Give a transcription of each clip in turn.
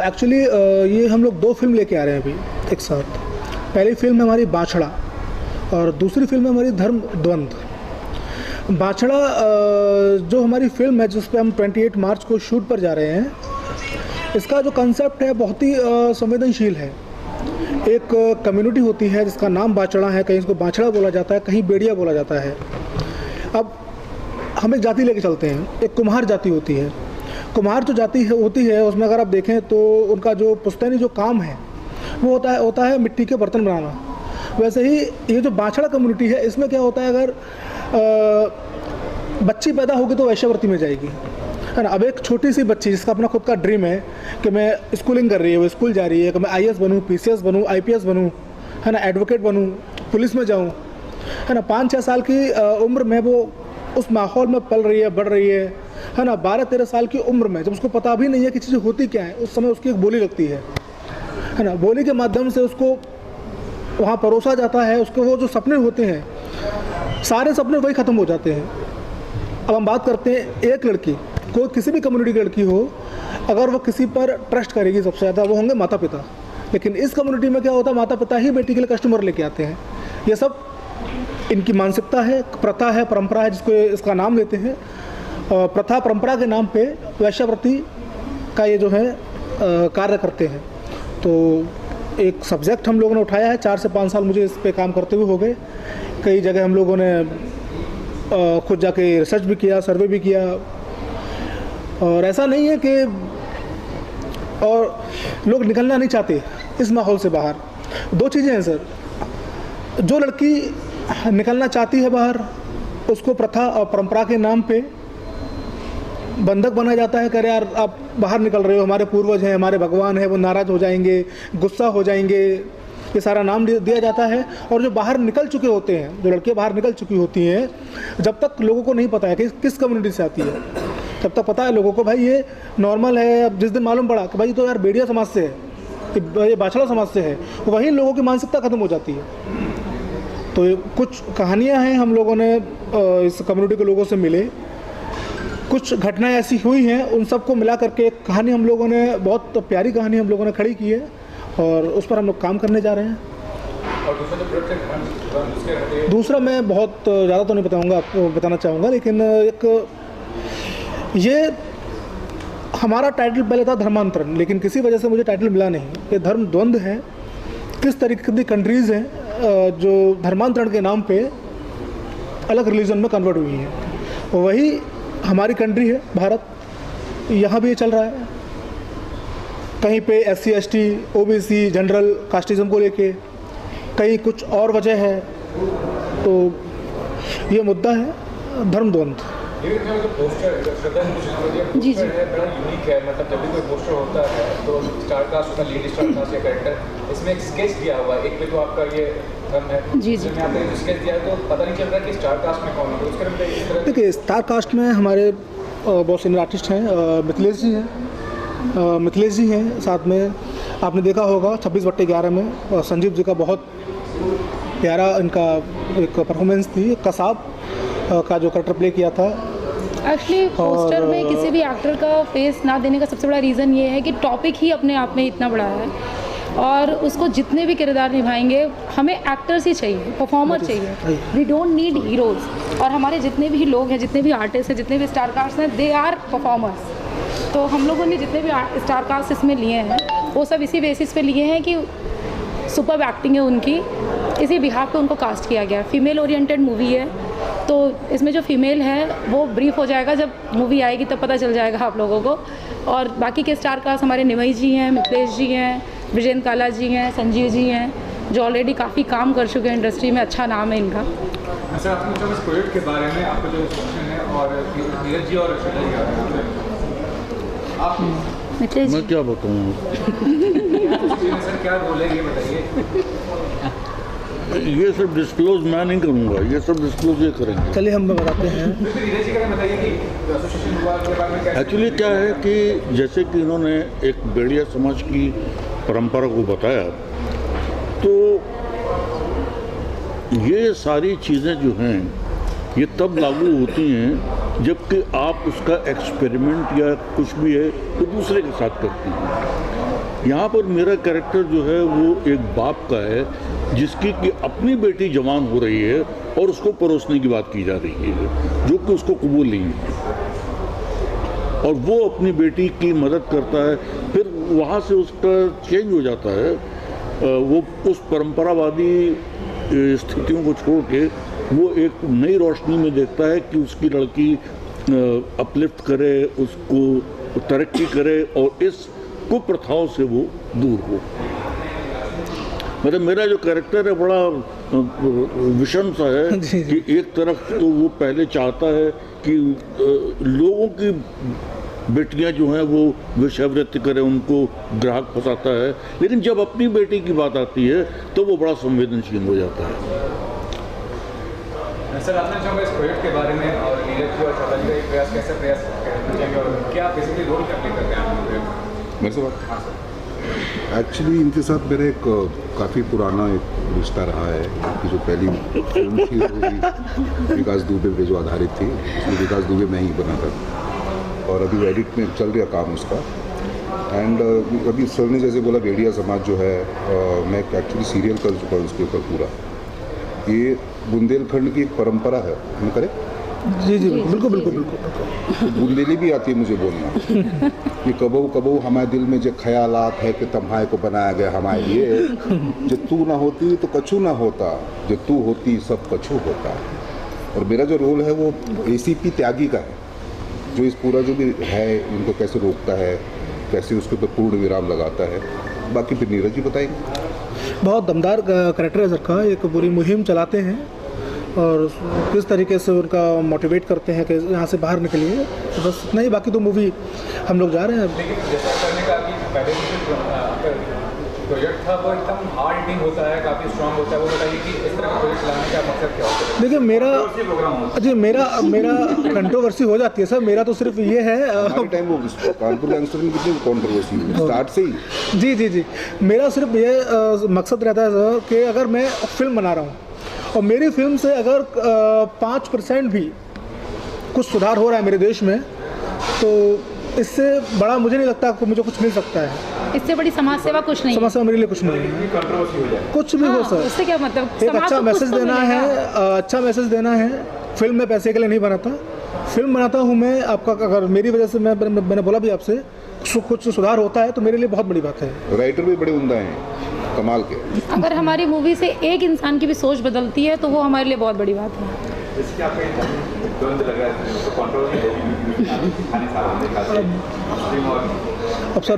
Actually ये हम लोग 2 फिल्म लेके आ रहे हैं अभी एक साथ। पहली फिल्म है हमारी बाछड़ा और दूसरी फिल्म है हमारी धर्म द्वंद्व। बाछड़ा जो हमारी फिल्म है जिस पे हम 28 मार्च को शूट पर जा रहे हैं, इसका जो कंसेप्ट है बहुत ही संवेदनशील है। एक कम्युनिटी होती है जिसका नाम बाछड़ा है, कहीं इसको बाछड़ा बोला जाता है, कहीं बेड़िया बोला जाता है। अब हम एक जाति लेके चलते हैं, एक कुम्हार जाति होती है। कुम्हार जो जाति होती है उसमें अगर आप देखें तो उनका जो पुश्तैनी जो काम है वो होता है मिट्टी के बर्तन बनाना। वैसे ही ये जो बाछड़ा कम्युनिटी है इसमें क्या होता है, अगर बच्ची पैदा होगी तो वैश्यावृत्ति में जाएगी, है ना। अब एक छोटी सी बच्ची जिसका अपना खुद का ड्रीम है कि मैं स्कूलिंग कर रही है, वो स्कूल जा रही है कि मैं IAS बनूँ, PCS बनूँ, IPS बनूँ, है ना, एडवोकेट बनूँ, पुलिस में जाऊँ, है ना। 5-6 साल की उम्र में वो उस माहौल में पल रही है, बढ़ रही है ना। 12-13 साल की उम्र में जब उसको पता भी नहीं है कि चीज़ें होती क्या है, उस समय उसकी एक बोली लगती है ना। बोली के माध्यम से उसको वहाँ परोसा जाता है, उसके वो जो सपने होते हैं सारे सपने वही ख़त्म हो जाते हैं। अब हम बात करते हैं एक लड़की, कोई किसी भी कम्युनिटी की लड़की हो, अगर वो किसी पर ट्रस्ट करेगी सबसे ज़्यादा वो होंगे माता पिता। लेकिन इस कम्युनिटी में क्या होता है, माता पिता ही बेटी के लिए कस्टमर लेके आते हैं। ये सब इनकी मानसिकता है, प्रथा है, परंपरा है, जिसको इसका नाम लेते हैं। प्रथा परंपरा के नाम पे वैश्यावृत्ति का ये जो है कार्य करते हैं। तो एक सब्जेक्ट हम लोगों ने उठाया है, 4 से 5 साल मुझे इस पे काम करते हुए हो गए। कई जगह हम लोगों ने खुद जाके रिसर्च भी किया, सर्वे भी किया। और ऐसा नहीं है कि और लोग निकलना नहीं चाहते इस माहौल से बाहर। 2 चीज़ें हैं सर, जो लड़की निकलना चाहती है बाहर, उसको प्रथा और परंपरा के नाम पे बंधक बनाया जाता है। कह रहे यार आप बाहर निकल रहे हो, हमारे पूर्वज हैं, हमारे भगवान हैं, वो नाराज़ हो जाएंगे, गुस्सा हो जाएंगे, ये सारा नाम दिया जाता है। और जो बाहर निकल चुके होते हैं, जो लड़कियां बाहर निकल चुकी होती हैं, जब तक लोगों को नहीं पता है कि किस कम्युनिटी से आती है, तब तक पता है लोगों को भाई ये नॉर्मल है। अब जिस दिन मालूम पड़ा कि भाई तो यार बेड़िया समाज से है, ये बाछड़ा समाज से है, वहीं लोगों की मानसिकता ख़त्म हो जाती है। तो कुछ कहानियाँ हैं, हम लोगों ने इस कम्युनिटी के लोगों से मिले, कुछ घटनाएं ऐसी हुई हैं, उन सबको मिला करके एक कहानी हम लोगों ने, बहुत प्यारी कहानी हम लोगों ने खड़ी की है और उस पर हम लोग काम करने जा रहे हैं। और दूसरा मैं बहुत ज़्यादा तो नहीं बताऊंगा, आपको बताना चाहूँगा, लेकिन एक ये हमारा टाइटल पहले था धर्मांतरण, लेकिन किसी वजह से मुझे टाइटल मिला नहीं। ये धर्म द्वंद्व है। किस तरीके की कंट्रीज़ हैं जो धर्मांतरण के नाम पे अलग रिलीजन में कन्वर्ट हुई हैं, वही हमारी कंट्री है भारत। यहाँ भी ये चल रहा है। कहीं पे SC ST OBC general casteism को लेके, कहीं कुछ और वजह है। तो ये मुद्दा है धर्म द्वंद्व। जी जी, बड़ा यूनिक है। मतलब जब भी कोई पोस्टर होता है तो स्टार कास्ट होता है, लीड स्टार कास्ट या कैरेक्टर, इसमें एक स्केच दिया हुआ है। एक पे तो आपका ये धर्म है, जी जी, आपने जो स्केच दिया है तो पता नहीं चल रहा कि स्टार कास्ट में कौन है। उसके अंदर देखिए, स्टार कास्ट में हमारे बहुत सीनियर आर्टिस्ट हैं, मिथिलेश जी हैं साथ में। आपने देखा होगा 26/11 में संजीव जी का बहुत प्यारा इनका एक परफॉर्मेंस थी, कसाब का जो कैरेक्टर प्ले किया था। एक्चुअली पोस्टर में किसी भी एक्टर का फेस ना देने का सबसे बड़ा रीज़न ये है कि टॉपिक ही अपने आप में इतना बड़ा है और उसको जितने भी किरदार निभाएंगे, हमें एक्टर्स ही चाहिए, परफॉर्मर चाहिए। We don't need heroes. और हमारे जितने भी लोग हैं, जितने भी आर्टिस्ट हैं, जितने भी स्टार कास्ट हैं, दे आर परफॉर्मर्स। तो हम लोगों ने जितने भी स्टार कास्ट इसमें लिए हैं वो सब इसी बेसिस पे लिए हैं कि सुपर एक्टिंग है उनकी, इसी बिहाफ पे उनको कास्ट किया गया। फीमेल ओरिएंटेड मूवी है, तो इसमें जो फीमेल है वो ब्रीफ हो जाएगा, जब मूवी आएगी तब पता चल जाएगा आप लोगों को। और बाकी के स्टार कास्ट हमारे निमई जी हैं, मिथिलेश जी हैं, ब्रिजेंद्र काला जी हैं, संजीव जी हैं, जो ऑलरेडी काफ़ी काम कर चुके हैं इंडस्ट्री में, अच्छा नाम है इनका। अच्छा, आपने जो इस प्रोजेक्ट के बारे में आपका जो क्वेश्चन है, और नीरज जी और श्वेता जी आप मिथिलेश मैं क्या बताऊँ सर, क्या रोल है ये बताइए। ये सब डिस्क्लोज मैं नहीं करूँगा, ये सब डिस्क्लोज ये करेंगे। चलिए हम बताते हैं। एक्चुअली क्या है कि जैसे कि इन्होंने एक बेड़िया समाज की परंपरा को बताया, तो ये सारी चीज़ें जो हैं ये तब लागू होती हैं जबकि आप उसका एक्सपेरिमेंट या कुछ भी है तो दूसरे के साथ करती हैं। यहाँ पर मेरा कैरेक्टर जो है वो एक बाप का है जिसकी कि अपनी बेटी जवान हो रही है और उसको परोसने की बात की जा रही है जो कि उसको कबूल नहीं है, और वो अपनी बेटी की मदद करता है। फिर वहाँ से उसका चेंज हो जाता है, वो उस परंपरावादी स्थितियों को छोड़ के वो एक नई रोशनी में देखता है कि उसकी लड़की अपलिफ्ट करे, उसको तरक्की करे और इस कुप्रथाओं से वो दूर हो। मतलब मेरा जो कैरेक्टर है बड़ा विषम सा है कि एक तरफ तो वो पहले चाहता है कि लोगों की बेटियां जो हैं वो वेश्यावृत्ति करें, उनको ग्राहक फंसाता है, लेकिन जब अपनी बेटी की बात आती है तो वो बड़ा संवेदनशील हो जाता है। सर, आपने चाहूँगा इस प्रोजेक्ट के बारे में और नीरज जी और शोभा जी का एक प्रयास कैसे प्रयास करना चाहेंगे और क्या बेसिकली रोल क्या प्ले करते हैं आप मेरे से बात? हाँ सर। एक्चुअली इनके साथ मेरा एक काफ़ी पुराना एक रिश्ता रहा है कि जो पहली फिल्म थी वो भी विकास दुबे पे जो आधारित थी, उसमें विकास दुबे मैं ही बना था और अभी एडिट में चल रहा काम उसका। एंड अभी सर ने जैसे बोला भेड़िया समाज जो है, मैं एक्चुअली सीरियल कर चुका हूँ उसके ऊपर पूरा। ये बुंदेलखंड की एक परंपरा है, हम करें? जी जी बिल्कुल बिल्कुल बिल्कुल। बुंदेली भी आती है मुझे बोलना कि कबो कबो हमारे दिल में जो ख्यालात है कि तम्हाए को बनाया गया हमारे लिए, जो तू ना होती तो कछु ना होता, जो तू होती सब कछु होता। और मेरा जो रोल है वो एसीपी त्यागी का है, जो इस पूरा जो भी है इनको कैसे रोकता है, कैसे उसके ऊपर पूर्ण विराम लगाता है। बाकी फिर नीरज जी बताएंगे। बहुत दमदार कैरेक्टर है सर का। एक पूरी मुहिम चलाते हैं और किस तरीके से उनका मोटिवेट करते हैं कि यहाँ से बाहर निकलिए, तो बस इतना ही। बाकी तो मूवी हम लोग जा रहे हैं। लेकिन जैसा करने का कि पहले जो प्रोजेक्ट था वो एकदम हार्ड हिटिंग होता है, काफ़ी स्ट्रांग होता है, वो बताइए कि इस तरह का प्रोजेक्ट लाने का मकसद क्या होता है? देखिए मेरा कंट्रोवर्सी हो जाती है सर। मेरा तो सिर्फ ये है टाइम वो कानपुर गैंगस्टर में कितनी कंट्रोवर्सी हुई स्टार्ट से ही। जी मेरा सिर्फ ये मकसद रहता है सर कि अगर मैं फिल्म बना रहा हूँ और मेरी फिल्म से अगर 5% भी कुछ सुधार हो रहा है मेरे देश में, तो इससे बड़ा मुझे नहीं लगता कि मुझे कुछ मिल सकता है। इससे बड़ी समाज सेवा कुछ नहीं है। समाज सेवा मेरे लिए कुछ नहीं है। कंट्रोवर्सी हो जाए कुछ भी हो सर, उससे क्या मतलब? एक समाज अच्छा को कुछ मैसेज तो देना मिलेगा। है, अच्छा मैसेज देना है। फिल्म में पैसे के लिए नहीं बनाता, फिल्म बनाता हूँ मैं आपका। अगर मेरी वजह से मैंने बोला भी आपसे कुछ सुधार होता है तो मेरे लिए बहुत बड़ी बात है। राइटर भी बड़े उम्दा हैं, कमाल के। अगर हमारी मूवी से एक इंसान की भी सोच बदलती है तो वो हमारे लिए बहुत बड़ी बात है। जैसे कि आपको तुरंत लग रहा है तो कंट्रोवर्सी होगी खाने साल और अब सर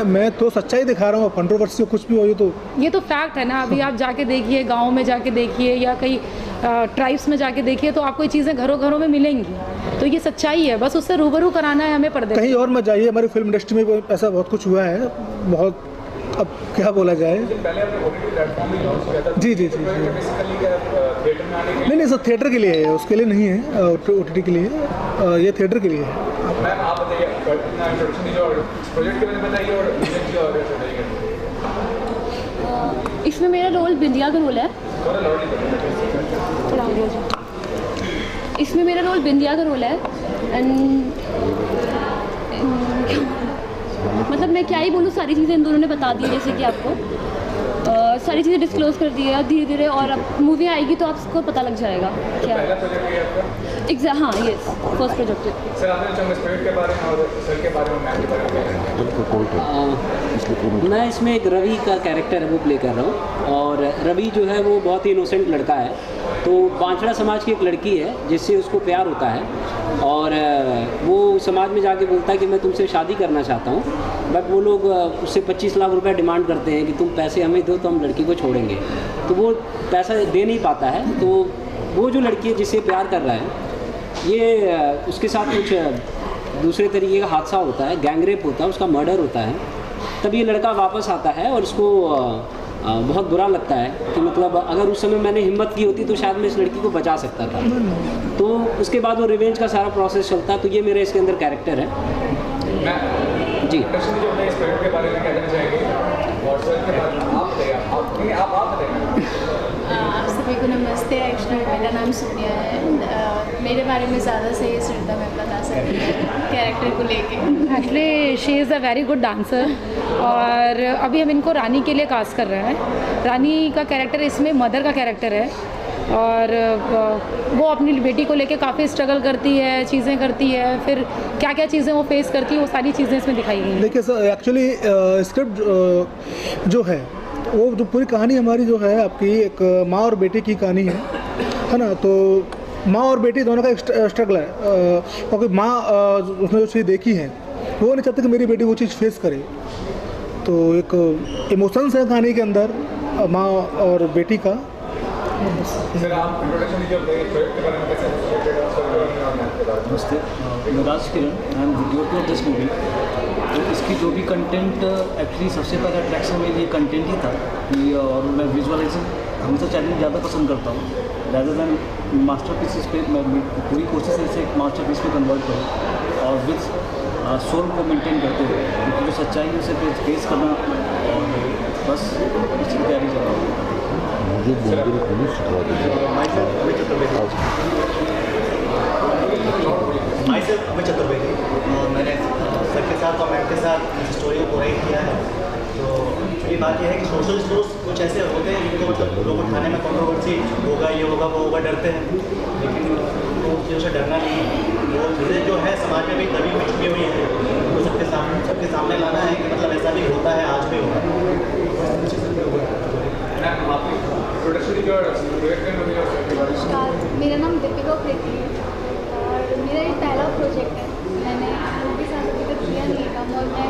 मैं तो सच्चाई दिखा रहा हूँ। कंट्रोवर्सी कुछ भी हो तो ये तो फैक्ट है ना। अभी आप जाके देखिए, गाँव में जाके देखिए या कहीं ट्राइब्स में जाके देखिए, तो आपको ये चीज़ें घरों घरों में मिलेंगी। तो ये सच्चाई है, बस उससे रूबरू कराना है हमें पर्दे। कहीं और मत जाइए, हमारी फिल्म इंडस्ट्री में ऐसा बहुत कुछ हुआ है, बहुत। अब क्या बोला जाए। पहले आपने ओटीटी प्लेटफॉर्म में लॉन्च किया था। जी बेसिकली थिएटर में आने के नहीं सर, थिएटर के लिए है, उसके लिए नहीं है। OTT के लिए ये थिएटर के लिए है। मैम आप बताइए अपना इंट्रोडक्शन दीजिए और प्रोजेक्ट के बारे में बताइए और नीरज जी और इसमें मेरा रोल बिंदिया का रोल है। थोड़ा लाउडली इसमें मेरा रोल बिंदिया का रोल है। एंड मतलब मैं क्या ही बोलूँ, सारी चीज़ें इन दोनों ने बता दी है, जैसे कि आपको सारी चीज़ें डिस्क्लोज कर दी है धीरे धीरे, और अब मूवी आएगी तो आपको पता लग जाएगा क्या। पहला प्रोजेक्ट है आपका? एग्जैक्ट, हाँ, यस, फर्स्ट प्रोजेक्ट है। सर आपने चाहूँगा इस प्रोजेक्ट के बारे में और सर के बारे में, मैम के बारे में। मैं इसमें एक रवि का कैरेक्टर है वो प्ले कर रहा हूँ। और रवि जो है वो बहुत ही इनोसेंट लड़का है। तो बांछड़ा समाज की एक लड़की है जिससे उसको प्यार होता है और वो समाज में जाके बोलता है कि मैं तुमसे शादी करना चाहता हूँ, बट वो लोग उससे 25 लाख रुपए डिमांड करते हैं कि तुम पैसे हमें दो तो हम लड़की को छोड़ेंगे। तो वो पैसा दे नहीं पाता है। तो वो जो लड़की है जिससे प्यार कर रहा है, ये उसके साथ कुछ दूसरे तरीके का हादसा होता है, गैंगरेप होता है, उसका मर्डर होता है। तब ये लड़का वापस आता है और उसको बहुत बुरा लगता है कि मतलब अगर उस समय मैंने हिम्मत की होती तो शायद मैं इस लड़की को बचा सकता था। तो उसके बाद वो रिवेंज का सारा प्रोसेस चलता है। तो ये मेरे इसके अंदर कैरेक्टर है जी। इंट्रोडक्शन जो है इस प्रोजेक्ट के बारे में क्या कहना चाहेंगे और सर के बारे में आप बताइए। आप बताइए। सबसे सभी को नमस्ते। एक्चुअली मेरा नाम सोनिया है। मेरे बारे में ज़्यादा सही श्रद्धा मैं बता सकती हूँ कैरेक्टर को लेके। Actually she is a very good dancer और अभी हम इनको रानी के लिए कास्ट कर रहे हैं। रानी का कैरेक्टर इसमें मदर का कैरेक्टर है और वो अपनी बेटी को लेके काफ़ी स्ट्रगल करती है, चीज़ें करती है, फिर क्या क्या चीज़ें वो फेस करती है, वो सारी चीज़ें इसमें दिखाई गई हैं। देखिए सर, एक्चुअली स्क्रिप्ट जो है वो जो पूरी कहानी हमारी जो है आपकी एक माँ और बेटी की कहानी है ना। तो माँ और बेटी दोनों का एक स्ट्रगल है क्योंकि माँ उसने जो चीज़ देखी है वो नहीं चाहती कि मेरी बेटी वो चीज़ फेस करे। तो एक इमोशंस है कहानी के अंदर माँ और बेटी का। सर आप इंट्रोडक्शन जो प्रोजेक्ट के बारे में कैसे नमस्ते, मैं Raj Kiran, I am video of this movie. तो इसकी जो भी कंटेंट एक्चुअली सबसे पहला अट्रैक्शन मेरे लिए कंटेंट ही था कि और मैं विजुअलाइजिंग हमेशा चैलेंज ज़्यादा पसंद करता हूँ रैदर दैन मास्टरपीसेस पे। मैं पूरी कोशिश है इसे एक मास्टरपीस पे कन्वर्ट करूँ और विद सोल को मेंटेन करते हुए, क्योंकि जो सच्चाई है उसे फेस करना और बस इसकी तैयारी कर रहा हूँ। माई सेल्फ अमित चतुर्वेदी और मैंने सर के साथ और मैम के साथ इस स्टोरी को राइट किया है। तो ये बात यह है कि सोशल स्टोर्स कुछ ऐसे होते हैं जिनको मतलब लोग उठाने में कंट्रोवर्सी होगा, ये होगा, वो होगा, डरते हैं, लेकिन वो चीज़ों से डरना नहीं है। वो चीज़ें जो है समाज में भी दबी हुई छुपी हुई है, तो सबके सामने लाना है कि मतलब ऐसा भी होता है, आज भी होगा। नमस्कार, मेरा नाम दीपिका प्रीति है और मेरा ये पहला प्रोजेक्ट है। मैंने लोगों के साथ अभी तक किया नहीं है काम और मैं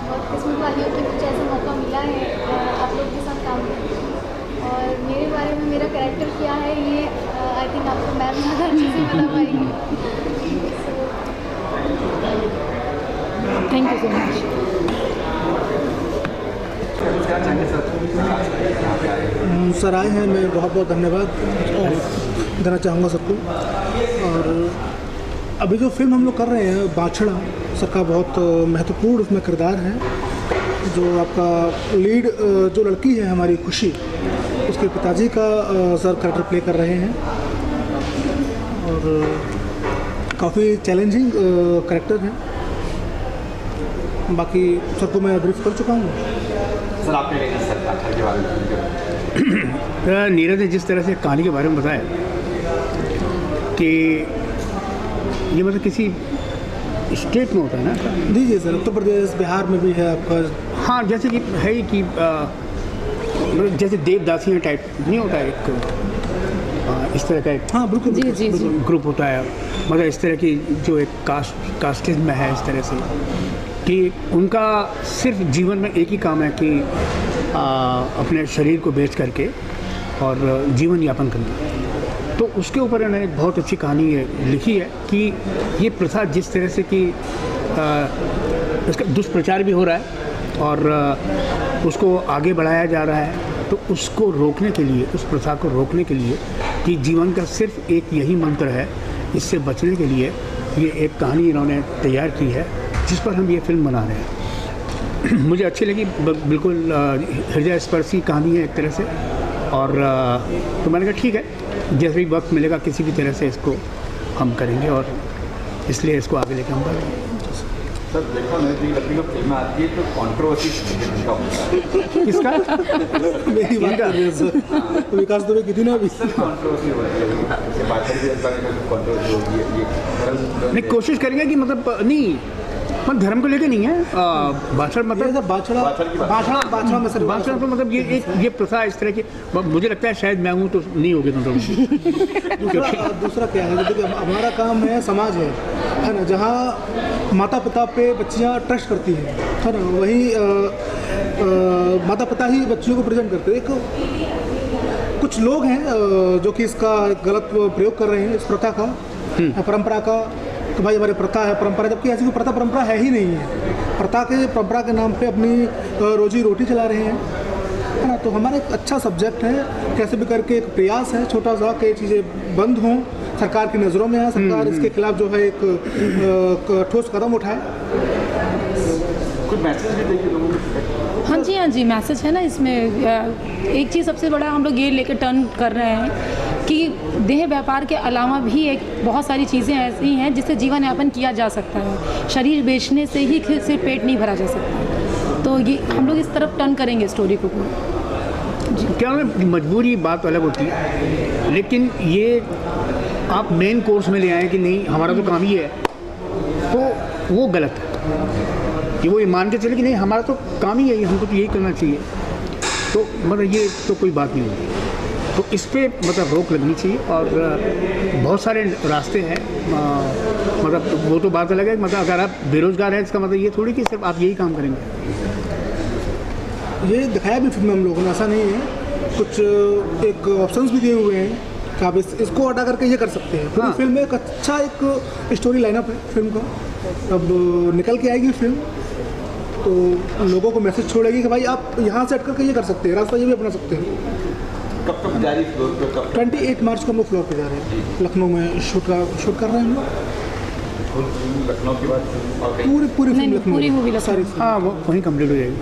बहुत किस्मत वाली हूँ कि मुझे ऐसा मौका मिला है आप लोगों के साथ काम करने का। और मेरे बारे में मेरा कैरेक्टर क्या है ये आई थिंक आपको मैम ज़्यादा अच्छे से बता पाएंगे। Thank you so much. Sir आए हैं, मैं बहुत बहुत धन्यवाद देना चाहूँगा सबको। और अभी जो फिल्म हम लोग कर रहे हैं बाछड़ा, सर का बहुत महत्वपूर्ण उसमें किरदार है। जो आपका लीड जो लड़की है हमारी खुशी, उसके पिताजी का सर कैरेक्टर प्ले कर रहे हैं और काफ़ी चैलेंजिंग कैरेक्टर है। बाकी सर को मैं ब्रीफ कर चुका हूँ। सर आपने सर के बारे में नीरज ने जिस तरह से कहानी के बारे में बताया कि ये मतलब किसी स्टेट में होता है ना। जी जी सर, उत्तर प्रदेश बिहार में भी है आपका। हाँ, जैसे कि है ही कि जैसे देवदासियाँ टाइप नहीं होता है एक इस तरह का एक, हाँ बिल्कुल जी जी जी ग्रुप होता है, मतलब इस तरह की जो एक कास्टिज्म में है, इस तरह से कि उनका सिर्फ जीवन में एक ही काम है कि अपने शरीर को बेच करके और जीवन यापन करना। तो उसके ऊपर इन्होंने एक बहुत अच्छी कहानी लिखी है कि ये प्रथा जिस तरह से कि इसका दुष्प्रचार भी हो रहा है और उसको आगे बढ़ाया जा रहा है, तो उसको रोकने के लिए, उस प्रथा को रोकने के लिए कि जीवन का सिर्फ एक यही मंत्र है, इससे बचने के लिए ये एक कहानी इन्होंने तैयार की है जिस पर हम ये फिल्म बना रहे हैं। मुझे अच्छी लगी, बिल्कुल हृदय स्पर्शी कहानी है एक तरह से। और तो मैंने कहा ठीक है, जैसे भी वक्त मिलेगा किसी भी तरह से इसको हम करेंगे और इसलिए इसको आगे लेकर हम बढ़ेंगे। सर देखो मैं भी अपनी फिल्म आती है तो कंट्रोवर्सी का होता है। किसका? मेरी बात कर रहे हैं सर। विकास दुबे कितनी ना अभी कंट्रोवर्सी हो रही है, जैसे बाछड़ के बारे में कंट्रोवर्सी होगी है, ये नहीं, कोशिश करेंगे कि मतलब नहीं, मतलब धर्म को लेके नहीं है। बाछड़ मतलब बाछड़ा में सर, बाछड़ा तो मतलब ये प्रथा इस तरह की, मुझे लगता है शायद मैं हूँ तो नहीं होगी तो दूसरा क्या है, देखिए हमारा काम है, समाज है ना, जहाँ माता पिता पे बच्चियाँ ट्रस्ट करती हैं, है ना, वही माता पिता ही बच्चियों को प्रेजेंट करते हैं। एक कुछ लोग हैं जो कि इसका गलत प्रयोग कर रहे हैं इस प्रथा का, परंपरा का, तो भाई हमारी प्रथा है, परंपरा, जबकि ऐसी कोई प्रथा परंपरा है ही नहीं है। परंपरा के नाम पे अपनी रोजी रोटी चला रहे हैं, है ना। तो हमारा एक अच्छा सब्जेक्ट है, कैसे भी करके एक प्रयास है छोटा सा कि चीज़ें बंद हों, सरकार की नज़रों में है, सरकार इसके खिलाफ जो है एक ठोस कदम उठाए। कुछ मैसेज भी देंगे लोगों को? हाँ जी मैसेज है ना इसमें। एक चीज़ सबसे बड़ा हम लोग ये लेकर टर्न कर रहे हैं कि देह व्यापार के अलावा भी एक बहुत सारी चीज़ें ऐसी हैं जिससे जीवन यापन किया जा सकता है। शरीर बेचने से ही सिर्फ पेट नहीं भरा जा सकता। तो ये हम लोग इस तरफ टर्न करेंगे स्टोरी को पूरा। क्या मजबूरी बात अलग होती है, लेकिन ये आप मेन कोर्स में ले आए कि नहीं हमारा तो काम ही है, तो वो गलत है। कि वो ये मान के चले कि नहीं हमारा तो काम ही है, हमको तो यही करना चाहिए, तो मतलब ये तो कोई बात नहीं होती। तो इस पर मतलब रोक लगनी चाहिए। और बहुत सारे रास्ते हैं, मतलब वो तो बात अलग है। मतलब अगर आप बेरोज़गार हैं इसका मतलब ये थोड़ी कि सिर्फ आप यही काम करेंगे। ये दिखाया भी फिल्म में हम लोगों ने, ऐसा नहीं है। कुछ एक ऑप्शंस भी दिए हुए हैं कि आप इसको हटा करके ये कर सकते हैं। पूरी फिल्म में एक अच्छा एक स्टोरी लाइनअप है फिल्म का। अब निकल के आएगी फिल्म तो लोगों को मैसेज छोड़ेगी कि भाई आप यहाँ से हट करके ये कर सकते हैं, रास्ता ये भी अपना सकते हैं। कब तक जारी फ्लोर पे? कब? 28 मार्च को हम लोग फ्लोर पे जा रहे हैं। लखनऊ में शूट कर रहे हैं हम लोग। लखनऊ की बात पूरी नहीं, फिल्म लखनऊ, पूरी मूवी सारी। हाँ वो वहीं कंप्लीट हो जाएगी।